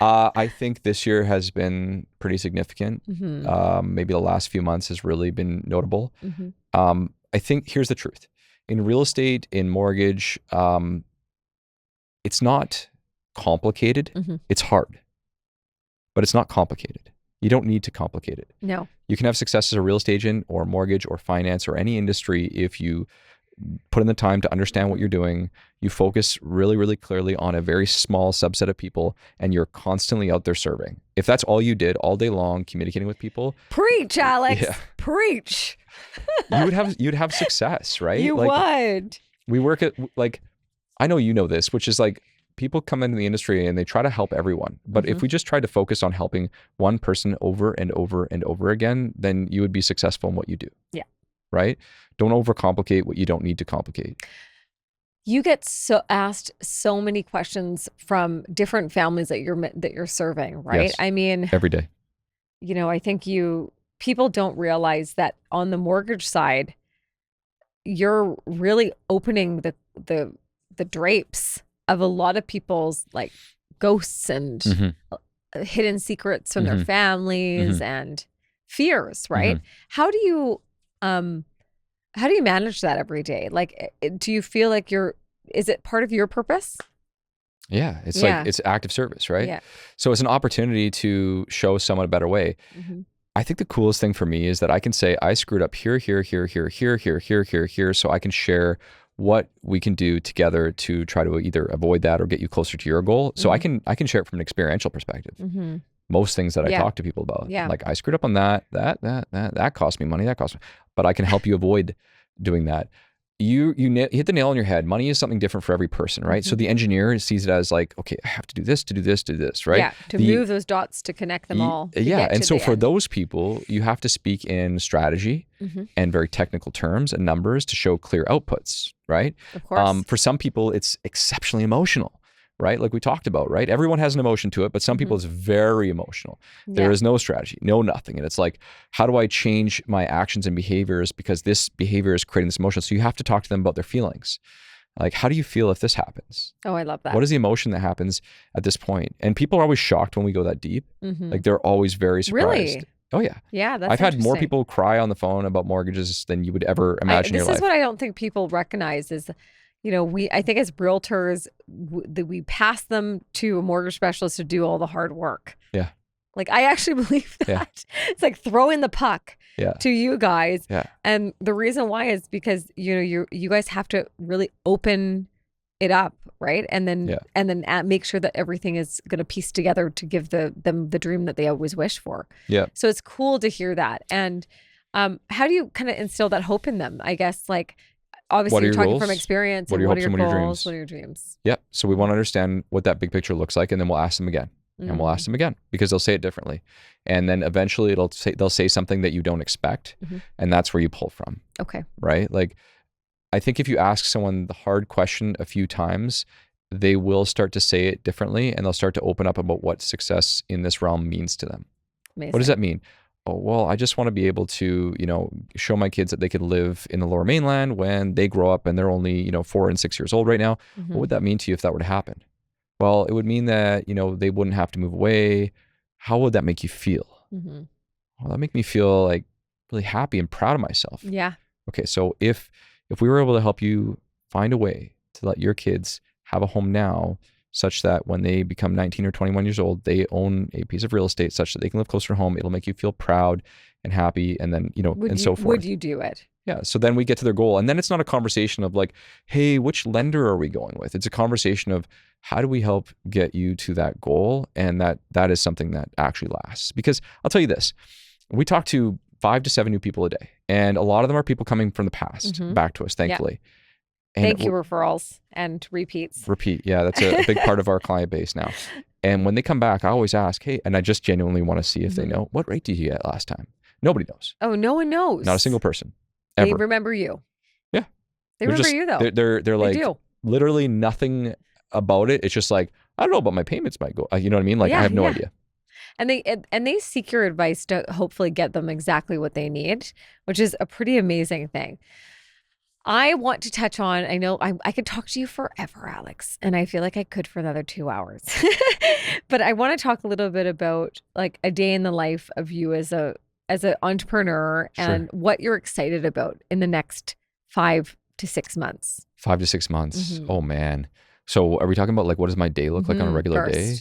I think this year has been pretty significant. Maybe the last few months has really been notable. I think here's the truth. In real estate, in mortgage, it's not complicated. It's hard, but it's not complicated. You don't need to complicate it.
No.
You can have success as a real estate agent or mortgage or finance or any industry if you put in the time to understand what you're doing. You focus really, really clearly on a very small subset of people, and you're constantly out there serving. If that's all you did all day long, communicating with people.
Preach, Alex. Yeah. Preach.
you'd have success, right?
You would.
We work at, like, I know you know this, which is like, people come into the industry and they try to help everyone. But if we just tried to focus on helping one person over and over and over again, then you would be successful in what you do.
Yeah.
Right? Don't overcomplicate what you don't need to complicate.
You get asked so many questions from different families that you're serving, right?
Yes.
I mean,
every day.
I think people don't realize that on the mortgage side, you're really opening the drapes of a lot of people's like ghosts and hidden secrets from their families and fears, right? How do you manage that every day? Like, do you feel like is it part of your purpose?
Yeah. Like, it's active service, right?
Yeah.
So it's an opportunity to show someone a better way. I think the coolest thing for me is that I can say, I screwed up here, here, here, here, here, here, here, here, here. So I can share what we can do together to try to either avoid that or get you closer to your goal. So I can share it from an experiential perspective. Most things that I talk to people about, like, I screwed up on that cost me money, that cost me, but I can help you avoid doing that. You hit the nail on your head. Money is something different for every person, right? So the engineer sees it as like, okay, I have to do this, to do this, to do this, right?
Yeah, to move those dots to connect them all.
Yeah, and so for those people, you have to speak in strategy and very technical terms and numbers to show clear outputs, right?
Of course.
For some people, it's exceptionally emotional, right? Like we talked about, right? Everyone has an emotion to it, but some people it's very emotional. There is no strategy, no nothing. And it's like, how do I change my actions and behaviors because this behavior is creating this emotion? So you have to talk to them about their feelings. Like, how do you feel if this happens?
Oh, I love that.
What is the emotion that happens at this point? And people are always shocked when we go that deep. Like, they're always very surprised.
Really?
Oh, yeah.
Yeah, that's
I've had more people cry on the phone about mortgages than you would ever imagine in your life.
This is what I don't think people recognize is, I think as realtors, we pass them to a mortgage specialist to do all the hard work.
Yeah.
Like, I actually believe that. Yeah. It's like throwing the puck to you guys.
Yeah.
And the reason why is because, you guys have to really open it up, right? And then make sure that everything is going to piece together to give them the dream that they always wish for.
Yeah.
So it's cool to hear that. And how do you kind of instill that hope in them? I guess, like, obviously you're talking from experience.
What are your hopes and
goals?
What are your dreams?
What are your dreams?
Yep. So we want to understand what that big picture looks like, and then we'll ask them again. And we'll ask them again because they'll say it differently. And then eventually they'll say something that you don't expect. And that's where you pull from.
Okay.
Right? Like, I think if you ask someone the hard question a few times, they will start to say it differently, and they'll start to open up about what success in this realm means to them.
Amazing.
What does that mean? Oh, well, I just want to be able to, show my kids that they could live in the Lower Mainland when they grow up and they're only, 4 and 6 years old right now. What would that mean to you if that were to happen? Well, it would mean that, they wouldn't have to move away. How would that make you feel? Well, that make me feel like really happy and proud of myself.
Yeah.
Okay. So if we were able to help you find a way to let your kids have a home now such that when they become 19 or 21 years old, they own a piece of real estate such that they can live closer to home. It'll make you feel proud and happy, and then, so forth.
Would you do it?
Yeah. So then we get to their goal, and then it's not a conversation of like, hey, which lender are we going with? It's a conversation of how do we help get you to that goal? And that is something that actually lasts. Because I'll tell you this, we talk to 5 to 7 new people a day, and a lot of them are people coming from the past back to us, thankfully.
Yeah. Thank you, referrals and repeats.
Yeah, that's a big part of our client base now. And when they come back, I always ask, hey, and I just genuinely want to see if they know, what rate did you get last time? Nobody knows.
Oh, no one knows.
Not a single person. Ever.
They remember you.
Yeah.
They remember you though.
They're like literally nothing about it. It's just like, I don't know about my payments might go. You know what I mean? Like I have no idea.
And they seek your advice to hopefully get them exactly what they need, which is a pretty amazing thing. I want to touch on, I know I could talk to you forever, Alex, and I feel like I could for another 2 hours. But I want to talk a little bit about like a day in the life of you as an entrepreneur and what you're excited about in the next 5 to 6 months.
5 to 6 months. Oh man. So are we talking about like, what does my day look like on a regular day?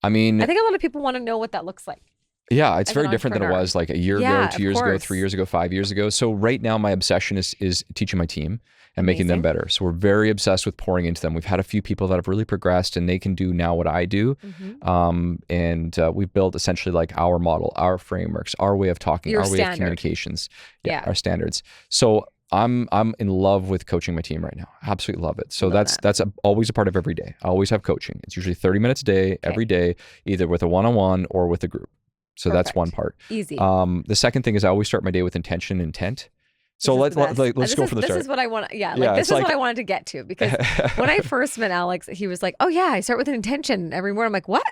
I mean,
I think a lot of people want to know what that looks like.
Yeah, it's very different than it was like a year ago, 2 years ago, 3 years ago, 5 years ago. So right now my obsession is teaching my team and making them better. So we're very obsessed with pouring into them. We've had a few people that have really progressed and they can do now what I do. And we've built essentially like our model, our frameworks, our way of talking, our way of communications. Our standards. So I'm in love with coaching my team right now. Absolutely love it. So that's always a part of every day. I always have coaching. It's usually 30 minutes a day, every day, either with a one-on-one or with a group. So that's one part.
Easy.
The second thing is I always start my day with intention and intent. So let's go from the start.
This is what I want. This is what I wanted to get to, because when I first met Alex, he was like, "Oh yeah, I start with an intention every morning." I'm like, "What?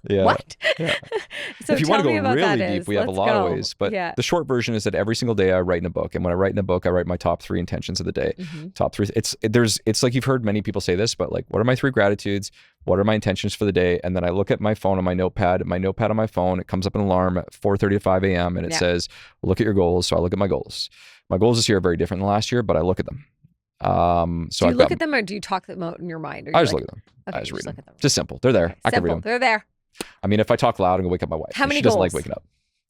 What?" So
if you want to go really deep,
is.
we have a lot of ways. But the short version is that every single day I write in a book, and when I write in a book, I write my top 3 intentions of the day. Top 3. It's like you've heard many people say this, but like, what are my 3 gratitudes? What are my intentions for the day? And then I look at my phone on my notepad on my phone, it comes up an alarm at 4:30 to 5 a.m. and it says, look at your goals. So I look at my goals. My goals this year are very different than last year, but I look at them. So
do you look at them or do you talk them out in your mind?
I just look at them. I just read them. Just simple. They're there. I can read them.
They're there.
I mean, if I talk loud, I'm gonna wake up my wife.
How many
She doesn't
goals?
like waking up.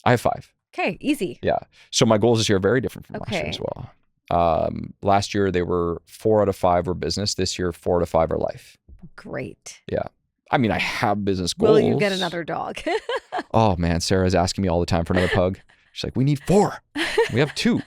I have 5.
Okay, easy.
Yeah. So my goals this year are very different from last year as well. Last year they were 4 out of 5 were business. This year 4 out of 5 are life.
Great.
Yeah. I mean, I have business goals.
Will you get another dog?
Oh man, Sarah's asking me all the time for another pug. She's like, we need 4. We have 2.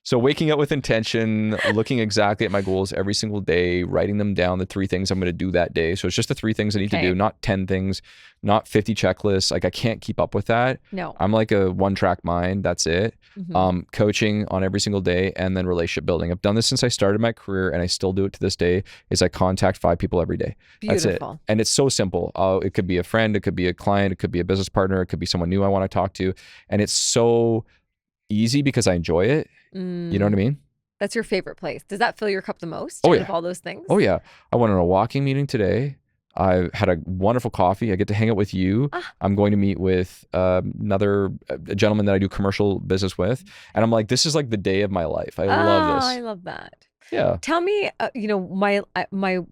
So waking up with intention, looking exactly at my goals every single day, writing them down, the 3 things I'm going to do that day. So it's just the 3 things I need to do, not 10 things, not 50 checklists. Like I can't keep up with that.
No.
I'm like a one-track mind. That's it. Coaching on every single day, and then relationship building. I've done this since I started my career, and I still do it to this day, is I contact 5 people every day.
Beautiful.
That's it. And it's so simple. It could be a friend, it could be a client, it could be a business partner, it could be someone new I want to talk to. And it's so easy because I enjoy it. You know what I mean?
That's your favorite place. Does that fill your cup the most?
Oh yeah.
Of all those things?
Oh yeah. I went on a walking meeting today. I had a wonderful coffee. I get to hang out with you. I'm going to meet with another gentleman that I do commercial business with. And I'm like, this is like the day of my life. I love this.
I love that.
Yeah.
Tell me, my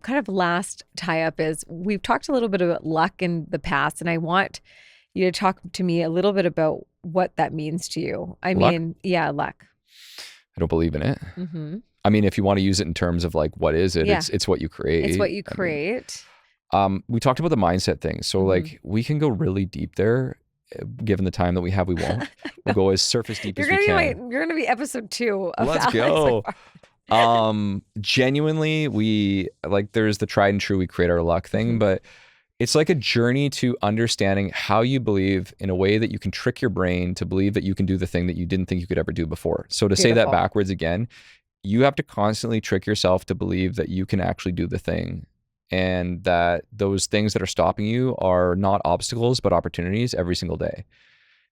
kind of last tie up is we've talked a little bit about luck in the past, and I want you to talk to me a little bit about what that means to you. Luck.
I don't believe in it. I mean, if you want to use it in terms of like, what is it? It's what you create.
It's what you create.
We talked about the mindset thing. So like we can go really deep there. Given the time that we have, we won't. We'll go as surface deep as we can.
You're going to be episode 2 of
Let's go. Genuinely, there's the tried and true, we create our luck thing, but it's like a journey to understanding how you believe in a way that you can trick your brain to believe that you can do the thing that you didn't think you could ever do before. So to say that backwards again, you have to constantly trick yourself to believe that you can actually do the thing, and that those things that are stopping you are not obstacles, but opportunities every single day.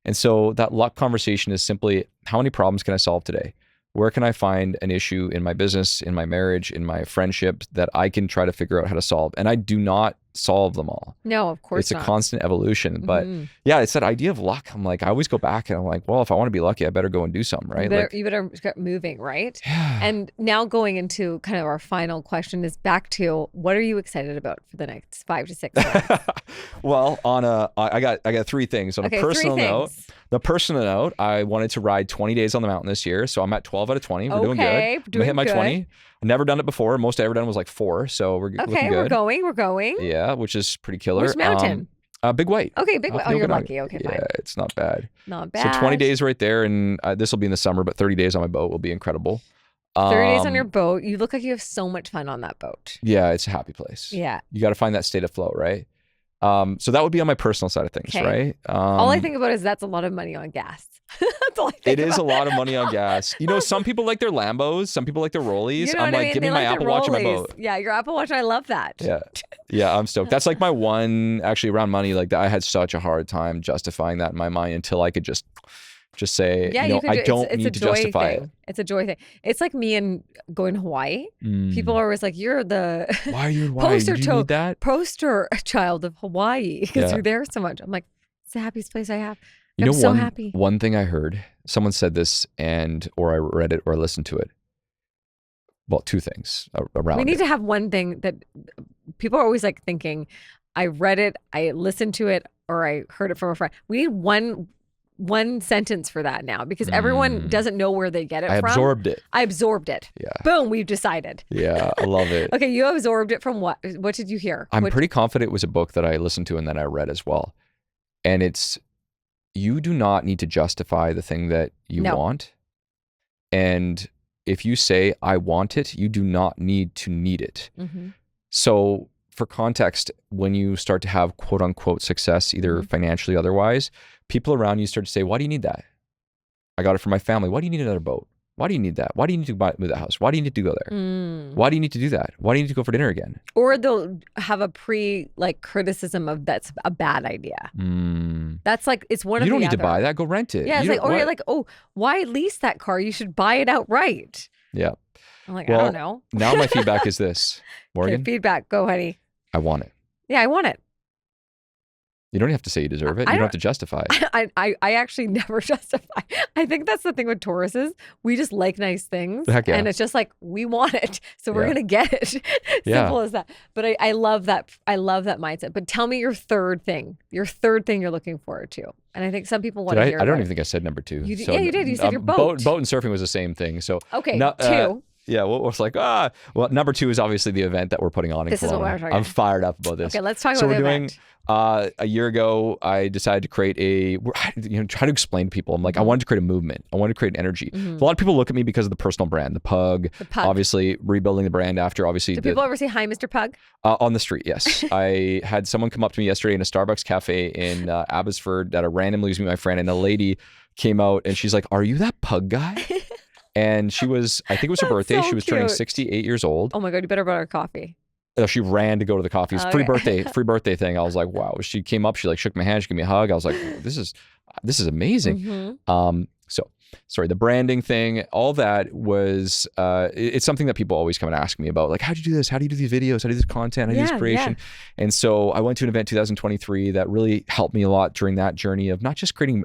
And so that luck conversation is simply, how many problems can I solve today? Where can I find an issue in my business, in my marriage, in my friendship that I can try to figure out how to solve? And I do not solve them all.
No, of course
It's
not.
a constant evolution. But yeah, it's that idea of luck. I'm like, I always go back and I'm like, well, if I want to be lucky, I better go and do something, right?
You better get moving, right?
Yeah.
And now going into kind of our final question is back to, what are you excited about for the next 5 to 6 months?
Well, I got 3 things. On a personal note, I wanted to ride 20 days on the mountain this year. So I'm at 12 out of 20. We're doing good. I'm gonna hit my 20. I've never done it before. Most I've ever done was like 4. So we're looking good.
We're going.
Yeah, which is pretty killer.
Which mountain?
Big White.
Okay, Big White. Oh, you're lucky. Okay, fine.
Yeah, it's not bad.
Not bad.
So 20 days right there, and this will be in the summer, but 30 days on my boat will be incredible.
30 days on your boat. You look like you have so much fun on that boat.
Yeah, it's a happy place.
Yeah.
You got to find that state of flow, right? So that would be on my personal side of things, right?
All I think about is that's a lot of money on gas. That's all I think
It is a lot of money on gas. You know, some people like their Lambos, some people like their Rollies.
You know
I'm like,
I mean?
give me my Apple Watch on my boat.
Yeah, your Apple Watch. I love that.
Yeah. Yeah, I'm stoked. That's like my one, actually, around money. Like that, I had such a hard time justifying that in my mind until I could just say,
yeah,
I don't need to justify it.
It's a joy thing. It's like me and going to Hawaii. People are always like, you're the
why are you in Hawaii? Do you need that?
Poster child of Hawaii because you're there so much. I'm like, it's the happiest place I have. I'm so happy.
One thing I heard, someone said this, or I read it or I listened to it. Well, 2 things around.
We need to have one thing that people are always like thinking, I read it, I listened to it, or I heard it from a friend. We need one sentence for that now, because everyone doesn't know where they get it from. I absorbed it.
Yeah.
Boom, we've decided.
Yeah, I love it.
Okay, you absorbed it from what? What did you hear?
I'm pretty confident it was a book that I listened to and then I read as well. And it's, you do not need to justify the thing that you want. And if you say, I want it, you do not need to need it. So for context, when you start to have quote unquote success, either financially or otherwise, people around you start to say, why do you need that? I got it for my family. Why do you need another boat? Why do you need that? Why do you need to buy the house? Why do you need to go there? Why do you need to do that? Why do you need to go for dinner again?
Or they'll have a criticism of that's a bad idea. That's like, it's one of the
You don't need to buy that. Go rent it.
Yeah, it's like, or you're like, oh, why lease that car? You should buy it outright.
Yeah.
I'm like, I don't know.
Now my feedback is this, Morgan.
Okay, feedback. Go, honey.
I want it.
Yeah, I want it.
You don't have to say you deserve it. You don't have to justify it.
I actually never justify. I think that's the thing with Tauruses. We just like nice things.
Heck yeah.
And it's just like, we want it. So we're going to get it. Simple as that. But I love that. I love that mindset. But tell me your third thing. Your third thing you're looking forward to. And I think some people want to hear
I don't even think I said number 2.
You did. You said your boat.
Boat and surfing was the same thing. So
okay, 2.
Yeah, well, it's like, well, number 2 is obviously the event that we're putting on in Kelowna.
This is what we're talking about.
I'm fired up about this.
Okay, let's talk about the event.
A year ago, I decided to create try to explain to people. I'm like, I wanted to create a movement. I wanted to create an energy. A lot of people look at me because of the personal brand, the pug. Obviously, rebuilding the brand after, obviously.
Do people ever say, hi, Mr. Pug?
On the street, yes. I had someone come up to me yesterday in a Starbucks cafe in Abbotsford that I randomly was meeting my friend, and a lady came out and she's like, are you that pug guy? And she was, I think it was her birthday.
So
she was turning 68 years old.
Oh my God, you better buy her coffee.
She ran to go to the coffee. It was free birthday thing. I was like, wow. She came up, she like shook my hand, she gave me a hug. I was like, this is amazing. So sorry, the branding thing, all that was, it's something that people always come and ask me about. Like, how do you do this? How do you do these videos? How do you do this content? How do you do this creation? And so I went to an event 2023 that really helped me a lot during that journey of not just creating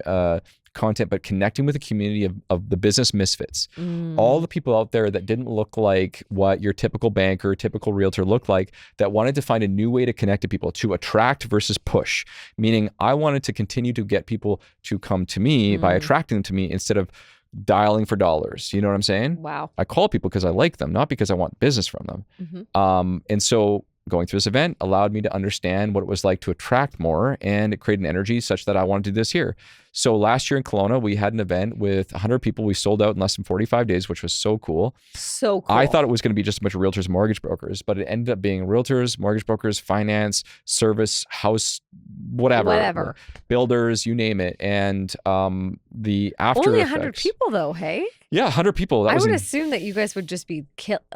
content, but connecting with the community of the business misfits. All the people out there that didn't look like what your typical banker, typical realtor looked like, that wanted to find a new way to connect to people, to attract versus push. Meaning I wanted to continue to get people to come to me by attracting them to me instead of dialing for dollars. You know what I'm saying?
Wow.
I call people because I like them, not because I want business from them. And so going through this event allowed me to understand what it was like to attract more, and it created an energy such that I wanted to do this here. So last year in Kelowna, we had an event with 100 people. We sold out in less than 45 days, which was so cool. So cool. I thought it was going to be just a bunch of realtors, mortgage brokers, but it ended up being realtors, mortgage brokers, finance, service, house, whatever. Builders, you name it. And the after
only
effects,
100 people though, hey?
Yeah, 100 people.
I would assume that you guys would just be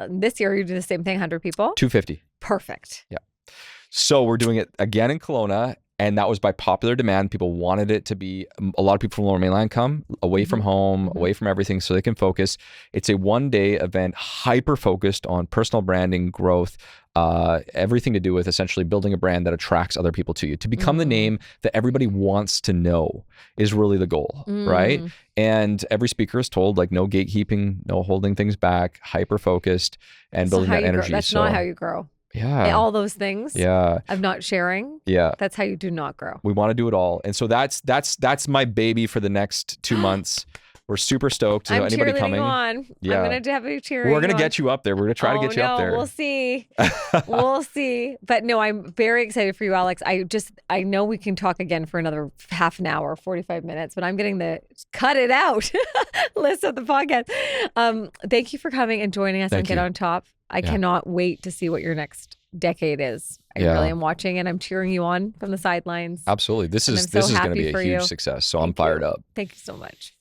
this year. You do the same thing, 100 people.
250.
Perfect.
Yeah. So we're doing it again in Kelowna. And that was by popular demand. People wanted it to be, a lot of people from Lower Mainland come away from home, away from everything so they can focus. It's a 1-day event, hyper focused on personal branding, growth, everything to do with essentially building a brand that attracts other people to you. To become the name that everybody wants to know is really the goal, right? And every speaker is told, like, no gatekeeping, no holding things back, hyper focused, and building that energy.
That's not how you grow.
Yeah.
And all those things.
Yeah.
Of not sharing.
Yeah.
That's how you do not grow.
We want to do it all. And so that's my baby for the next 2 months. We're super stoked.
I'm
anybody
cheerleading
coming?
I'm going to have you cheering.
We're going to get you up there. We're going to try to get you up there.
We'll see. We'll see. But no, I'm very excited for you, Alex. I know we can talk again for another half an hour, 45 minutes, but I'm getting the cut it out list of the podcast. Thank you for coming and joining us on Get On Top. I cannot wait to see what your next decade is. I really am watching and I'm cheering you on from the sidelines.
Absolutely. This is going to be a huge success. So I'm fired up.
Thank you so much.